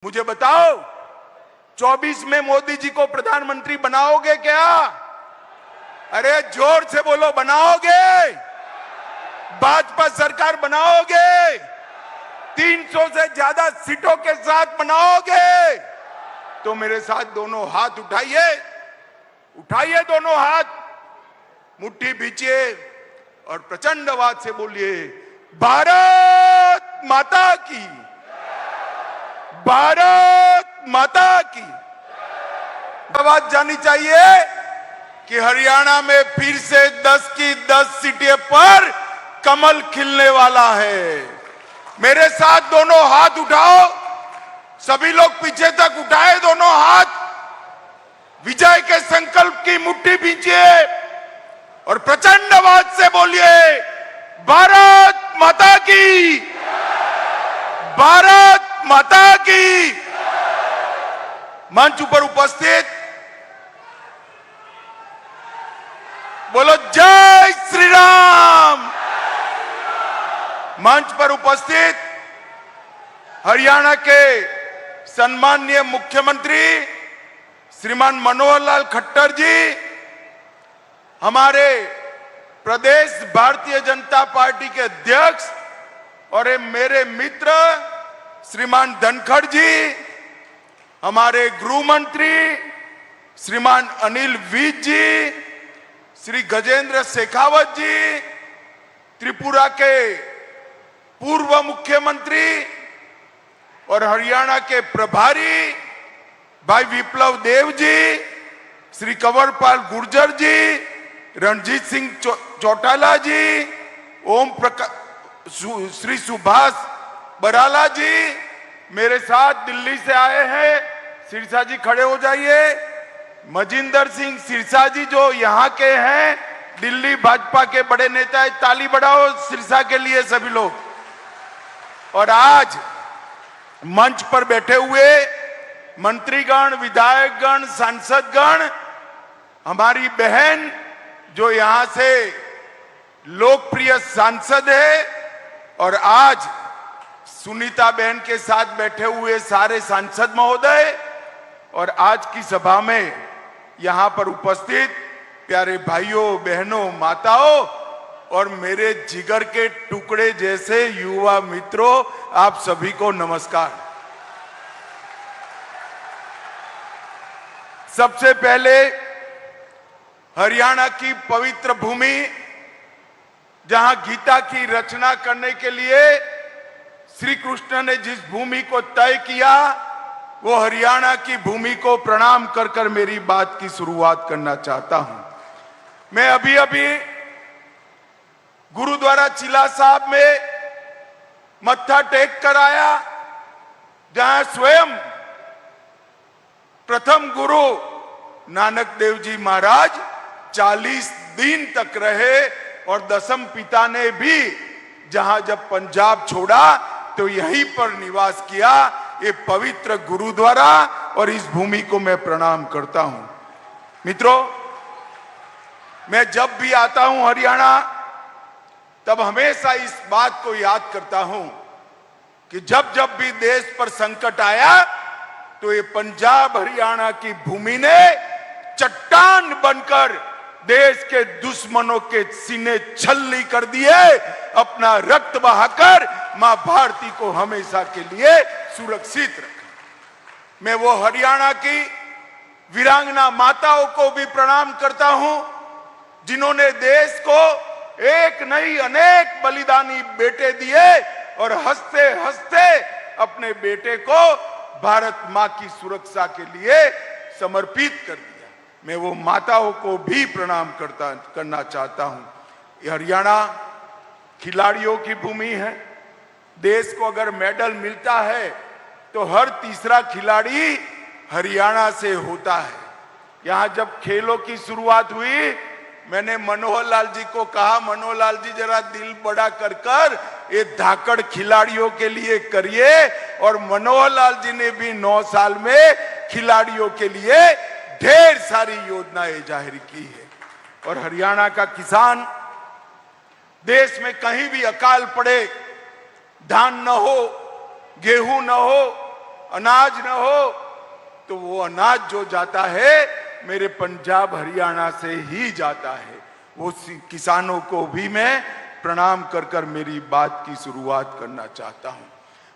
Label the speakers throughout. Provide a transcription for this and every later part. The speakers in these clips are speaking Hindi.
Speaker 1: मुझे बताओ 24 में मोदी जी को प्रधानमंत्री बनाओगे क्या? अरे जोर से बोलो, बनाओगे? भाजपा सरकार बनाओगे? 300 से ज्यादा सीटों के साथ बनाओगे? तो मेरे साथ दोनों हाथ उठाइए, उठाइए दोनों हाथ, मुट्ठी भींचिए और प्रचंड आवाज से बोलिए, भारत माता की, भारत माता की। आवाज जानी चाहिए कि हरियाणा में फिर से 10 की 10 सीटें पर कमल खिलने वाला है। मेरे साथ दोनों हाथ उठाओ, सभी लोग पीछे तक उठाए दोनों हाथ, विजय के संकल्प की मुट्ठी भींचिए और प्रचंड आवाज से बोलिए, भारत माता की, भारत माता की। मंच पर उपस्थित बोलो जय श्री राम। मंच पर उपस्थित हरियाणा के सम्माननीय मुख्यमंत्री श्रीमान मनोहर लाल खट्टर जी, हमारे प्रदेश भारतीय जनता पार्टी के अध्यक्ष और मेरे मित्र श्रीमान धनखड़ जी, हमारे गृह मंत्री श्रीमान अनिल विज जी, श्री गजेंद्र शेखावत जी, त्रिपुरा के पूर्व मुख्यमंत्री और हरियाणा के प्रभारी भाई विप्लव देव जी, श्री कंवरपाल गुर्जर जी, रणजीत सिंह चौटाला जी, ओम प्रकाश, श्री सुभाष बराला जी, मेरे साथ दिल्ली से आए हैं, सिरसा जी खड़े हो जाइए, मजिंदर सिंह सिरसा जी जो यहाँ के हैं, दिल्ली भाजपा के बड़े नेता है, ताली बढ़ाओ सिरसा के लिए सभी लोग। और आज मंच पर बैठे हुए मंत्रीगण, विधायकगण, सांसदगण, हमारी बहन जो यहाँ से लोकप्रिय सांसद है, और आज सुनीता बहन के साथ बैठे हुए सारे सांसद महोदय, और आज की सभा में यहाँ पर उपस्थित प्यारे भाइयों बहनों माताओं और मेरे जिगर के टुकड़े जैसे युवा मित्रों, आप सभी को नमस्कार। सबसे पहले हरियाणा की पवित्र भूमि, जहां गीता की रचना करने के लिए श्री कृष्ण ने जिस भूमि को तय किया, वो हरियाणा की भूमि को प्रणाम कर कर मेरी बात की शुरुआत करना चाहता हूं। मैं अभी अभी गुरुद्वारा चिला साहब में मत्था टेक कर आया, जहां स्वयं प्रथम गुरु नानक देव जी महाराज 40 दिन तक रहे, और दसम पिता ने भी जहां जब पंजाब छोड़ा तो यहीं पर निवास किया। ये पवित्र गुरुद्वारा और इस भूमि को मैं प्रणाम करता हूं। मित्रों, मैं जब भी आता हूं हरियाणा, तब हमेशा इस बात को याद करता हूं कि जब जब भी देश पर संकट आया, तो ये पंजाब हरियाणा की भूमि ने चट्टान बनकर देश के दुश्मनों के सीने छल्ली कर दिए, अपना रक्त बहाकर मां भारती को हमेशा के लिए सुरक्षित रखा। मैं वो हरियाणा की वीरांगना माताओं को भी प्रणाम करता हूं, जिन्होंने देश को एक नहीं अनेक बलिदानी बेटे दिए और हंसते हंसते अपने बेटे को भारत मां की सुरक्षा के लिए समर्पित कर दिया। मैं वो माताओं को भी प्रणाम करना चाहता हूं। ये हरियाणा खिलाड़ियों की भूमि है। देश को अगर मेडल मिलता है तो हर तीसरा खिलाड़ी हरियाणा से होता है। यहां जब खेलों की शुरुआत हुई, मैंने मनोहर लाल जी को कहा, मनोहर लाल जी जरा दिल बड़ा कर कर ये धाकड़ खिलाड़ियों के लिए करिए, और मनोहर लाल जी ने भी 9 साल में खिलाड़ियों के लिए ढेर सारी योजनाएं जाहिर की है। और हरियाणा का किसान, देश में कहीं भी अकाल पड़े, धान न हो, गेहूं न हो, अनाज न हो तो वो अनाज जो जाता है मेरे पंजाब हरियाणा से ही जाता है। वो किसानों को भी मैं प्रणाम कर कर मेरी बात की शुरुआत करना चाहता हूं।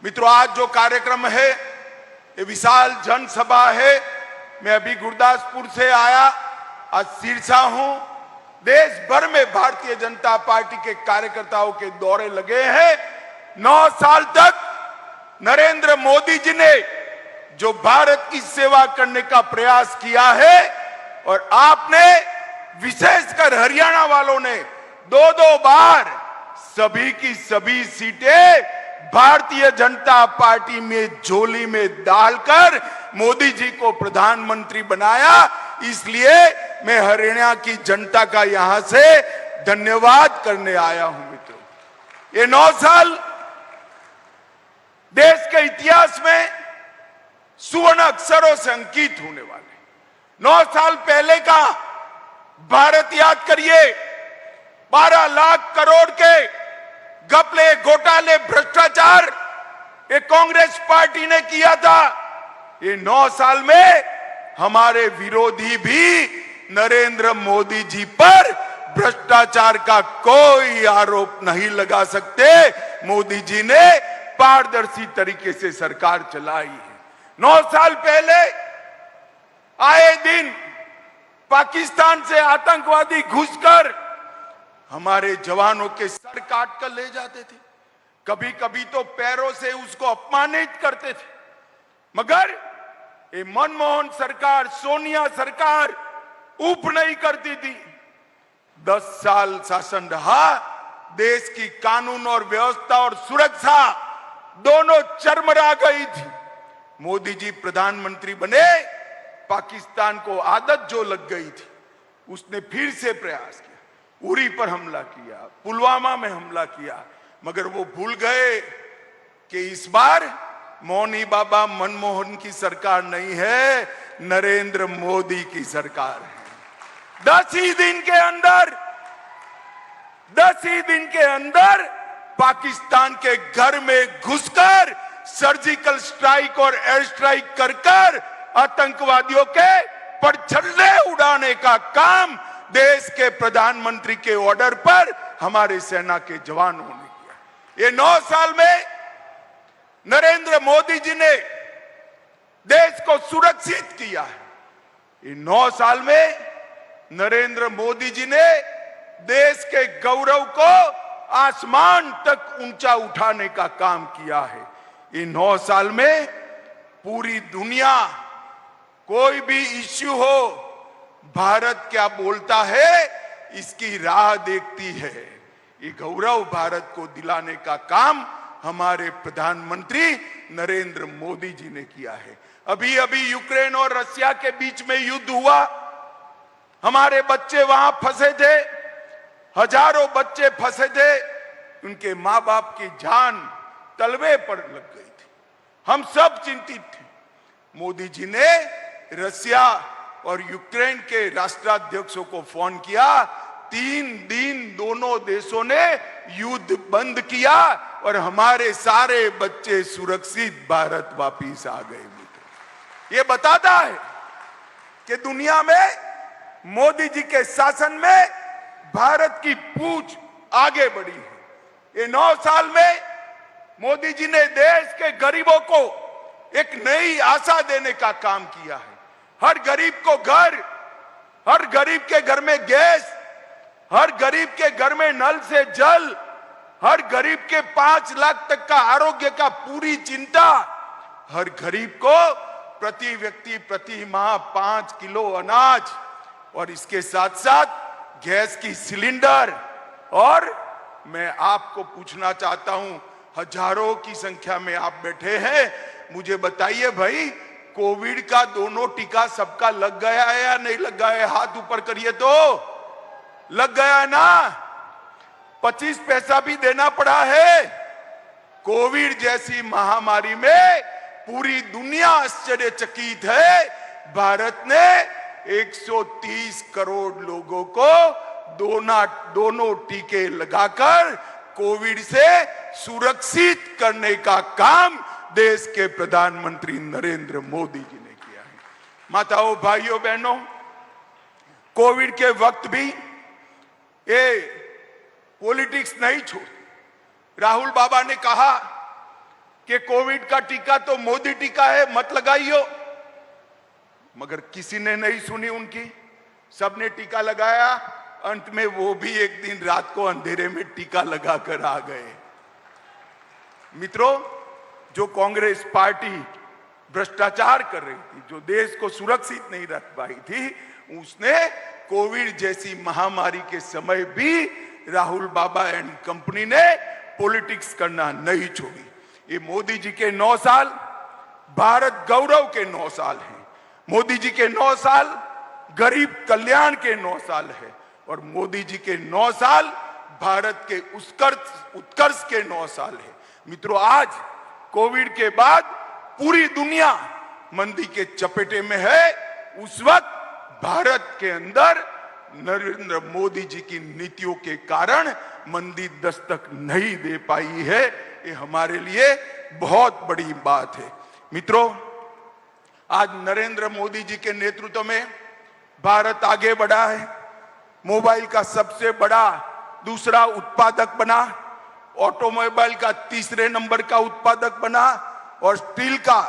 Speaker 1: मित्रों, आज जो कार्यक्रम है ये विशाल जनसभा है। मैं अभी गुरदासपुर से आया, आज सिरसा हूं। देश भर में भारतीय जनता पार्टी के कार्यकर्ताओं के दौरे लगे हैं। 9 साल तक नरेंद्र मोदी जी ने जो भारत की सेवा करने का प्रयास किया है और आपने विशेषकर हरियाणा वालों ने 2-2 बार सभी की सभी सीटें भारतीय जनता पार्टी में झोली में डालकर मोदी जी को प्रधानमंत्री बनाया। इसलिए मैं हरियाणा की जनता का यहां से धन्यवाद करने आया हूं। मित्रों, ये 9 साल देश के इतिहास में सुवर्ण अक्षरों से अंकित होने वाले। 9 साल पहले का भारत याद करिए। 12 लाख करोड़ के घपले, घोटाले, भ्रष्टाचार ये कांग्रेस पार्टी ने किया था। ये 9 साल में हमारे विरोधी भी नरेंद्र मोदी जी पर भ्रष्टाचार का कोई आरोप नहीं लगा सकते। मोदी जी ने पारदर्शी तरीके से सरकार चलाई है। 9 साल पहले आए दिन पाकिस्तान से आतंकवादी घुसकर हमारे जवानों के सर काट कर ले जाते थे। कभी कभी तो पैरों से उसको अपमानित करते थे। मगर ये मनमोहन सरकार, सोनिया सरकार ऊप नहीं करती थी। 10 साल शासन रहा। देश की कानून और व्यवस्था और सुरक्षा दोनों चरमरा गई थी। मोदी जी प्रधानमंत्री बने, पाकिस्तान को आदत जो लग गई थी उसने फिर से प्रयास किया। उरी पर हमला किया, पुलवामा में हमला किया, मगर वो भूल गए कि इस बार मौनी बाबा मनमोहन की सरकार नहीं है, नरेंद्र मोदी की सरकार है। 10 ही दिन के अंदर पाकिस्तान के घर में घुसकर सर्जिकल स्ट्राइक और एयर स्ट्राइक कर आतंकवादियों के परछल्ले उड़ाने का काम देश के प्रधानमंत्री के ऑर्डर पर हमारे सेना के जवानों ने किया। ये 9 साल में नरेंद्र मोदी जी ने देश को सुरक्षित किया है। ये 9 साल में नरेंद्र मोदी जी ने देश के गौरव को आसमान तक ऊंचा उठाने का काम किया है। ये 9 साल में पूरी दुनिया कोई भी इश्यू हो, भारत क्या बोलता है इसकी राह देखती है। ये गौरव भारत को दिलाने का काम हमारे प्रधानमंत्री नरेंद्र मोदी जी ने किया है। अभी अभी यूक्रेन और रशिया के बीच में युद्ध हुआ। हमारे बच्चे वहां फंसे थे, हजारों बच्चे फंसे थे। उनके मां बाप की जान तलवे पर लग गई थी। हम सब चिंतित थे। मोदी जी ने रशिया और यूक्रेन के राष्ट्राध्यक्षों को फोन किया। 3 दिन दोनों देशों ने युद्ध बंद किया और हमारे सारे बच्चे सुरक्षित भारत वापिस आ गए। ये बताता है कि दुनिया में मोदी जी के शासन में भारत की पूंछ आगे बढ़ी है। ये 9 साल में मोदी जी ने देश के गरीबों को एक नई आशा देने का काम किया है। हर गरीब को घर, हर गरीब के घर में गैस, हर गरीब के घर में नल से जल, हर गरीब के 5 लाख तक का आरोग्य का पूरी चिंता, हर गरीब को प्रति व्यक्ति प्रति माह 5 किलो अनाज और इसके साथ साथ गैस की सिलेंडर। और मैं आपको पूछना चाहता हूं, हजारों की संख्या में आप बैठे हैं, मुझे बताइए भाई, कोविड का दोनों टीका सबका लग गया है या नहीं लग गया है? हाथ ऊपर करिए तो। लग गया है ना? 25 पैसा भी देना पड़ा है। कोविड जैसी महामारी में पूरी दुनिया आश्चर्यचकित है। भारत ने 130 करोड़ लोगों को दोनों टीके लगाकर कोविड से सुरक्षित करने का काम देश के प्रधानमंत्री नरेंद्र मोदी जी ने किया है। माताओं, भाइयों, बहनों, कोविड के वक्त भी ये पॉलिटिक्स नहीं छोड़। राहुल बाबा ने कहा कि कोविड का टीका तो मोदी टीका है, मत लगाइयो, मगर किसी ने नहीं सुनी उनकी। सबने टीका लगाया, अंत में वो भी एक दिन रात को अंधेरे में टीका लगाकर आ गए। मित्रों, जो कांग्रेस पार्टी भ्रष्टाचार कर रही थी, जो देश को सुरक्षित नहीं रख पाई थी, उसने कोविड जैसी महामारी के समय भी राहुल बाबा एंड कंपनी ने पॉलिटिक्स करना नहीं छोड़ी। ये मोदी जी के 9 साल भारत गौरव के 9 साल हैं। मोदी जी के 9 साल गरीब कल्याण के 9 साल है और मोदी जी के 9 साल भारत के उत्कर्ष के 9 साल है। मित्रों, आज कोविड के बाद पूरी दुनिया मंदी के चपेटे में है। उस वक्त भारत के अंदर नरेंद्र मोदी जी की नीतियों के कारण मंदी दस्तक नहीं दे पाई है। ये हमारे लिए बहुत बड़ी बात है। मित्रों, आज नरेंद्र मोदी जी के नेतृत्व में भारत आगे बढ़ा है। मोबाइल का सबसे बड़ा दूसरा उत्पादक बना, ऑटोमोबाइल का तीसरे नंबर का उत्पादक बना और स्टील का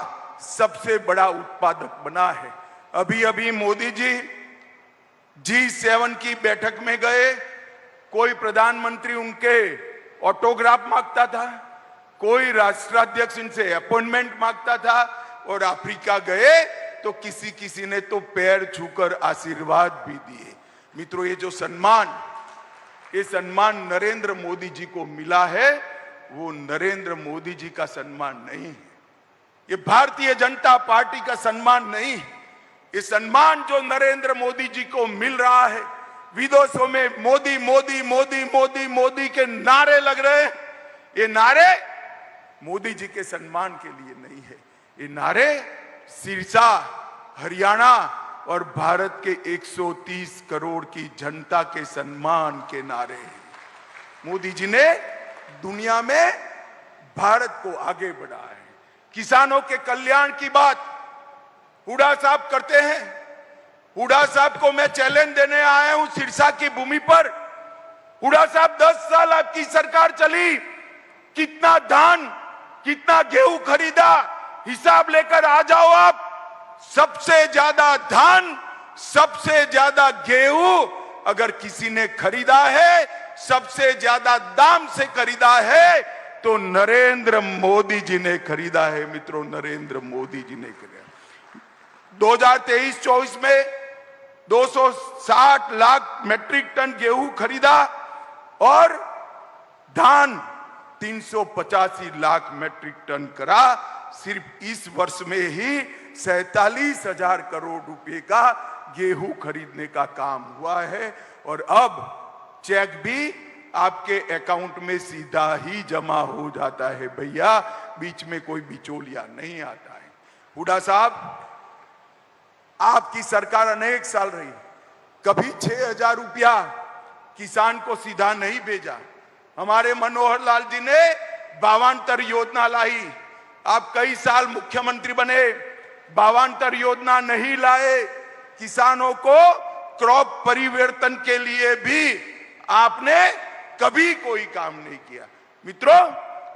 Speaker 1: सबसे बड़ा उत्पादक बना है। अभी अभी मोदी जी G7 की बैठक में गए, कोई प्रधानमंत्री उनके ऑटोग्राफ मांगता था, कोई राष्ट्राध्यक्ष इनसे अपॉइंटमेंट मांगता था, और अफ्रीका गए तो किसी किसी ने तो पैर छूकर आशीर्वाद भी दिए। मित्रों, ये जो ये सम्मान नरेंद्र मोदी जी को मिला है, वो नरेंद्र मोदी जी का सम्मान नहीं है, ये भारतीय जनता पार्टी का सम्मान नहीं है। ये सम्मान जो नरेंद्र मोदी जी को मिल रहा है, विदेशों में मोदी मोदी मोदी मोदी मोदी के नारे लग रहे हैं, ये नारे मोदी जी के सम्मान के लिए नहीं है, ये नारे सिरसा, हरियाणा और भारत के 130 करोड़ की जनता के सम्मान के नारे हैं। मोदी जी ने दुनिया में भारत को आगे बढ़ाया है। किसानों के कल्याण की बात हुड्डा साहब करते हैं। हुड्डा साहब को मैं चैलेंज देने आया हूं सिरसा की भूमि पर। हुड्डा साहब, 10 साल आपकी सरकार चली, कितना धान, कितना गेहूं खरीदा, हिसाब लेकर आ जाओ आप। सबसे ज्यादा धान, सबसे ज्यादा गेहूं अगर किसी ने खरीदा है, सबसे ज्यादा दाम से खरीदा है, तो नरेंद्र मोदी जी ने खरीदा है। मित्रों, नरेंद्र मोदी जी ने खरीदा। 2023-24 में 260 लाख मैट्रिक टन गेहूं खरीदा और धान 385 लाख मैट्रिक टन करा। सिर्फ इस वर्ष में ही 47,000 करोड़ रुपए का गेहूं खरीदने का काम हुआ है और अब चेक भी आपके अकाउंट में सीधा ही जमा हो जाता है भैया, बीच में कोई बिचौलिया नहीं आता है। हुड्डा साहब, आपकी सरकार अनेक साल रही, कभी 6,000 रुपया किसान को सीधा नहीं भेजा। हमारे मनोहर लाल जी ने 52 योजना लाई। आप कई साल मुख्यमंत्री बने, 52 योजना नहीं लाए। किसानों को क्रॉप परिवर्तन के लिए भी आपने कभी कोई काम नहीं किया। मित्रों,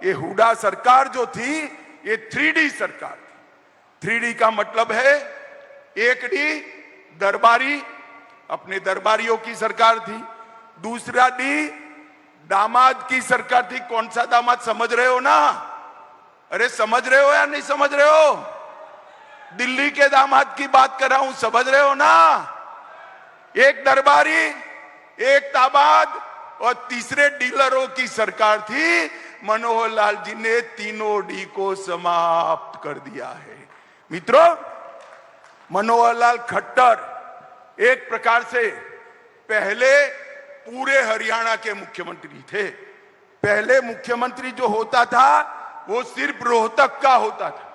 Speaker 1: ये हुड्डा सरकार जो थी, ये 3D सरकार थी। 3D का मतलब है, 1D दरबारी, अपने दरबारियों की सरकार थी। दूसरा D दामाद की सरकार थी। कौन सा दामाद, समझ रहे हो ना? अरे समझ रहे हो या नहीं समझ रहे हो? दिल्ली के दामाद की बात कर रहा हूं, समझ रहे हो ना? एक दरबारी, एक दामाद और तीसरे डीलरों की सरकार थी। मनोहर लाल जी ने तीनों डी को समाप्त कर दिया है। मित्रों, मनोहर लाल खट्टर एक प्रकार से पहले पूरे हरियाणा के मुख्यमंत्री थे। पहले मुख्यमंत्री जो होता था वो सिर्फ रोहतक का होता था,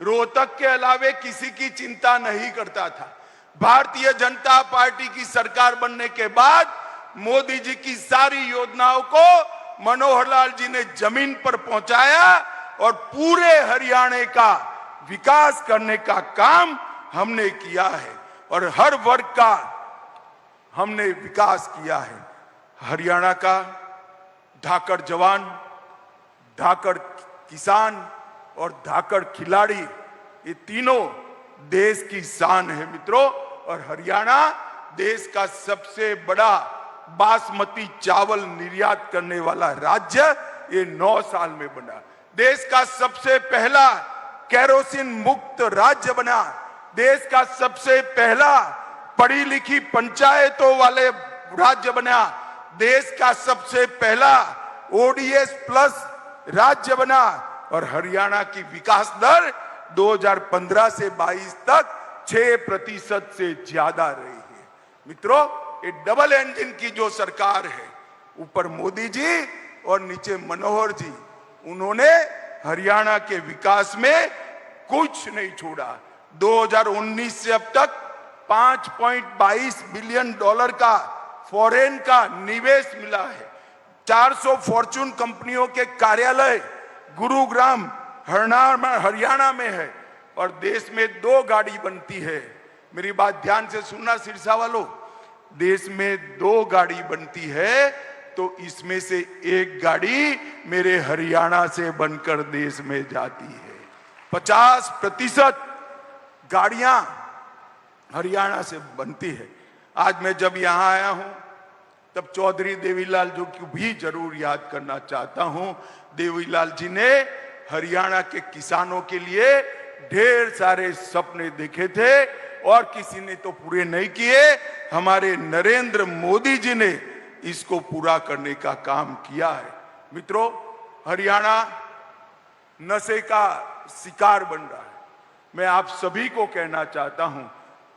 Speaker 1: रोहतक के अलावे किसी की चिंता नहीं करता था। भारतीय जनता पार्टी की सरकार बनने के बाद मोदी जी की सारी योजनाओं को मनोहर लाल जी ने जमीन पर पहुंचाया और पूरे हरियाणा का विकास करने का काम हमने किया है और हर वर्ग का हमने विकास किया है। हरियाणा का धाकड़ जवान, धाकड़ किसान और धाकड़ खिलाड़ी, ये तीनों देश की शान है मित्रों। और हरियाणा देश का सबसे बड़ा बासमती चावल निर्यात करने वाला राज्य ये 9 साल में बना। देश का सबसे पहला केरोसिन मुक्त राज्य बना। देश का सबसे पहला पढ़ी लिखी पंचायतों वाले राज्य बना। देश का सबसे पहला ओडीएस प्लस राज्य बना। और हरियाणा की विकास दर 2015 से 22 तक 6% से ज्यादा रही है। मित्रों, ये डबल इंजन की जो सरकार है, ऊपर मोदी जी और नीचे मनोहर जी, उन्होंने हरियाणा के विकास में कुछ नहीं छोड़ा। 2019 से अब तक 5.22 बिलियन डॉलर का फॉरेन का निवेश मिला है। 400 फॉर्चून कंपनियों के कार्यालय गुरुग्राम हरियाणा में है और देश में 2 गाड़ी बनती है। मेरी बात ध्यान से सुनना सिरसा वालों, देश में 2 गाड़ी बनती है तो इसमें से 1 गाड़ी मेरे हरियाणा से बनकर देश में जाती है। 50% गाड़ियां हरियाणा से बनती है। आज मैं जब यहां आया हूं तब चौधरी देवीलाल जी को भी जरूर याद करना चाहता हूं। देवीलाल जी ने हरियाणा के किसानों के लिए ढेर सारे सपने देखे थे और किसी ने तो पूरे नहीं किए। हमारे नरेंद्र मोदी जी ने इसको पूरा करने का काम किया है। मित्रों, हरियाणा नशे का शिकार बन रहा है। मैं आप सभी को कहना चाहता हूं,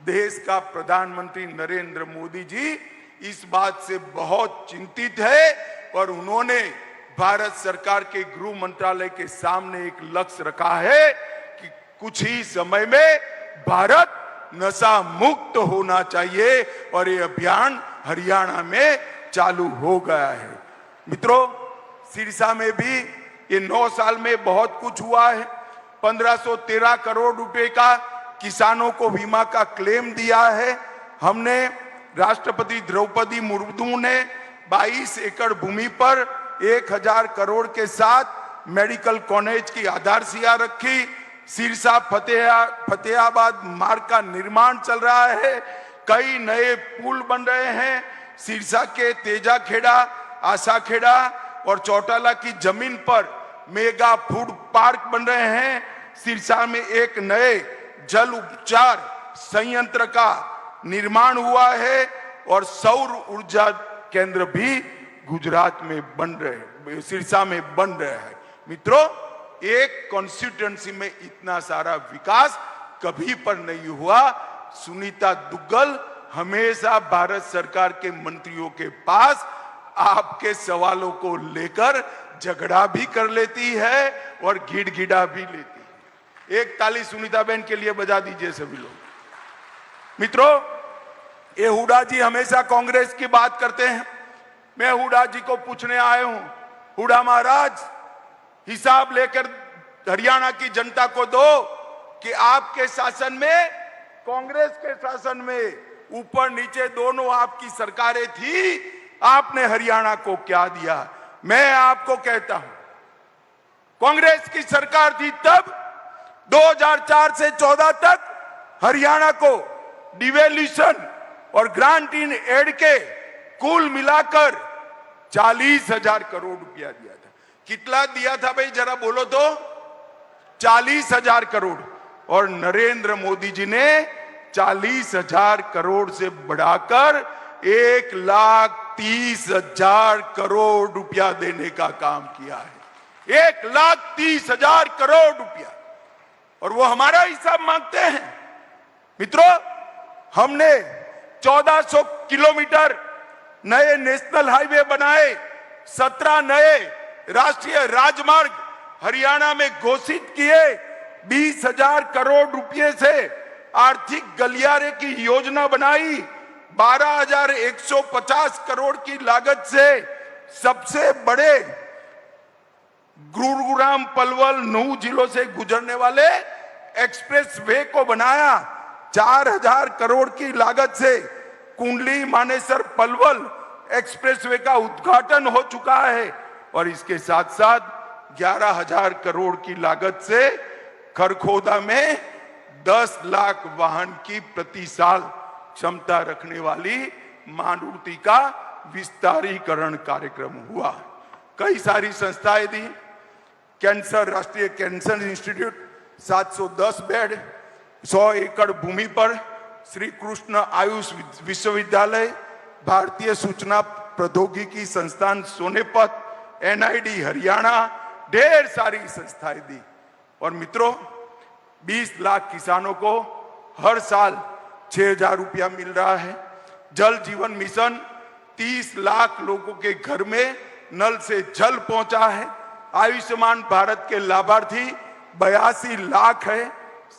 Speaker 1: देश का प्रधानमंत्री नरेंद्र मोदी जी इस बात से बहुत चिंतित है और उन्होंने भारत सरकार के गृह मंत्रालय के सामने एक लक्ष्य रखा है कि कुछ ही समय में भारत नशा मुक्त होना चाहिए और ये अभियान हरियाणा में चालू हो गया है। मित्रों, सिरसा में भी ये 9 साल में बहुत कुछ हुआ है। 1513 करोड़ रुपए का किसानों को बीमा का क्लेम दिया है हमने। राष्ट्रपति द्रौपदी मुर्मू ने 22 एकड़ भूमि पर 1000 करोड़ के साथ मेडिकल कॉलेज की आधारशिला रखी। सिरसा फतेहाबाद मार्ग का निर्माण चल रहा है। कई नए पुल बन रहे हैं। सिरसा के तेजाखेड़ा, आशाखेड़ा और चौटाला की जमीन पर मेगा फूड पार्क बन रहे हैं। सिरसा में एक नए जल उपचार संयंत्र का निर्माण हुआ है और सौर ऊर्जा केंद्र भी गुजरात में बन रहे, सिरसा में बन रहे हैं। मित्रों, एक कॉन्स्टिट्यूएंसी में इतना सारा विकास कभी पर नहीं हुआ। सुनीता दुग्गल हमेशा भारत सरकार के मंत्रियों के पास आपके सवालों को लेकर झगड़ा भी कर लेती है और गिड़गिड़ा भी लेती है। एक ताली सुनीता बहन के लिए बजा दीजिए सभी लोग। मित्रों, ये हुडा जी हमेशा कांग्रेस की बात करते हैं। मैं हुडा जी को पूछने आया हूं, हुडा महाराज, हिसाब लेकर हरियाणा की जनता को दो कि आपके शासन में, कांग्रेस के शासन में ऊपर नीचे दोनों आपकी सरकारें थी, आपने हरियाणा को क्या दिया। मैं आपको कहता हूं, कांग्रेस की सरकार थी तब 2004 से 14 तक हरियाणा को डिवेल्यूशन और ग्रांट इन एड के कुल मिलाकर 40,000 करोड़ रुपया दिया था। कितना दिया था भाई, जरा बोलो तो? 40,000 करोड़। और नरेंद्र मोदी जी ने 40,000 करोड़ से बढ़ाकर 1,30,000 करोड़ रुपया देने का काम किया है। 1,30,000 करोड़ रुपया, और वो हमारा हिसाब मांगते हैं। मित्रों, हमने 1400 किलोमीटर नए नेशनल हाईवे बनाए, 17 नए राष्ट्रीय राजमार्ग हरियाणा में घोषित किए, 20,000 करोड़ रुपए से आर्थिक गलियारे की योजना बनाई, 12,150 करोड़ की लागत से सबसे बड़े गुरुग्राम पलवल 9 जिलों से गुजरने वाले एक्सप्रेस वे को बनाया। 4000 करोड़ की लागत से कुंडली मानेसर पलवल एक्सप्रेसवे का उद्घाटन हो चुका है और इसके साथ साथ 11,000 करोड़ की लागत से खरखोदा में 10 लाख वाहन की प्रति साल क्षमता रखने वाली मारुति का विस्तारीकरण कार्यक्रम हुआ। कई सारी संस्थाएं दी। कैंसर, राष्ट्रीय कैंसर इंस्टीट्यूट 710 बेड, 100 एकड़ भूमि पर श्री कृष्ण आयुष विश्वविद्यालय, भारतीय सूचना प्रौद्योगिकी संस्थान सोनेपत, एनआईडी हरियाणा, ढेर सारी संस्थाएं दी। और मित्रों, 20 लाख किसानों को हर साल 6,000 रुपया मिल रहा है। जल जीवन मिशन 30 लाख लोगों के घर में नल से जल पहुंचा है। आयुष्मान भारत के लाभार्थी 82 लाख है।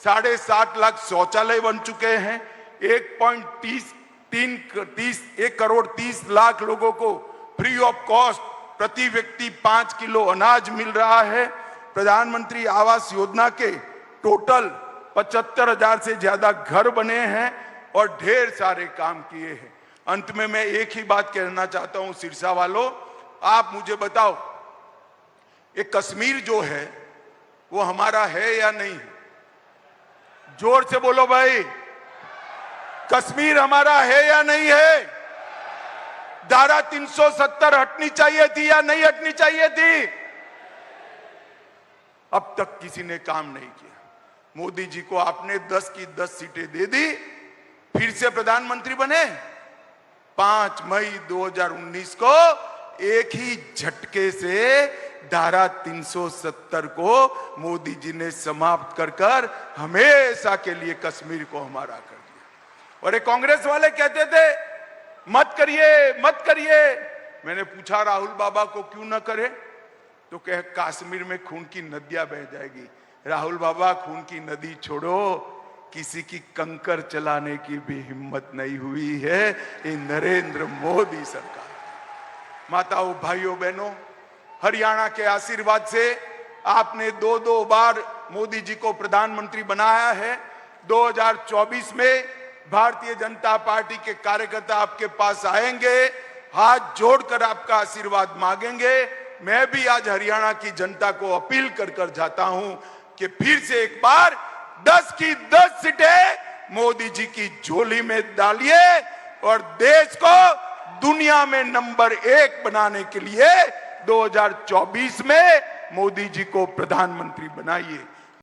Speaker 1: 7.5 लाख शौचालय बन चुके हैं। 1 करोड़ 30 लाख लोगों को फ्री ऑफ कॉस्ट प्रति व्यक्ति 5 किलो अनाज मिल रहा है। प्रधानमंत्री आवास योजना के टोटल 75,000 से ज्यादा घर बने हैं और ढेर सारे काम किए हैं। अंत में मैं एक ही बात कहना चाहता हूं, सिरसा वालों, आप मुझे बताओ, ये कश्मीर जो है वो हमारा है या नहीं? जोर से बोलो भाई, कश्मीर हमारा है या नहीं है? धारा 370 हटनी चाहिए थी या नहीं हटनी चाहिए थी? अब तक किसी ने काम नहीं किया। मोदी जी को आपने 10 की 10 सीटें दे दी, फिर से प्रधानमंत्री बने। 5 मई 2019 को एक ही झटके से धारा 370 को मोदी जी ने समाप्त कर हमेशा के लिए कश्मीर को हमारा कर दिया। और ये कांग्रेस वाले कहते थे मत करिए मत करिए। मैंने पूछा राहुल बाबा को क्यों ना करे, तो कहे कश्मीर में खून की नदियां बह जाएगी। राहुल बाबा, खून की नदी छोड़ो, किसी की कंकर चलाने की भी हिम्मत नहीं हुई है ये नरेंद्र मोदी सरकार। माताओं, भाइयों, बहनों, हरियाणा के आशीर्वाद से आपने 2 बार मोदी जी को प्रधानमंत्री बनाया है। 2024 में भारतीय जनता पार्टी के कार्यकर्ता आपके पास आएंगे, हाथ जोड़कर आपका आशीर्वाद मांगेंगे। मैं भी आज हरियाणा की जनता को अपील कर जाता हूं कि फिर से एक बार 10 की 10 सीटें मोदी जी की झोली में डालिए और देश को दुनिया में नंबर 1 बनाने के लिए 2024 में मोदी जी को प्रधानमंत्री बनाइए।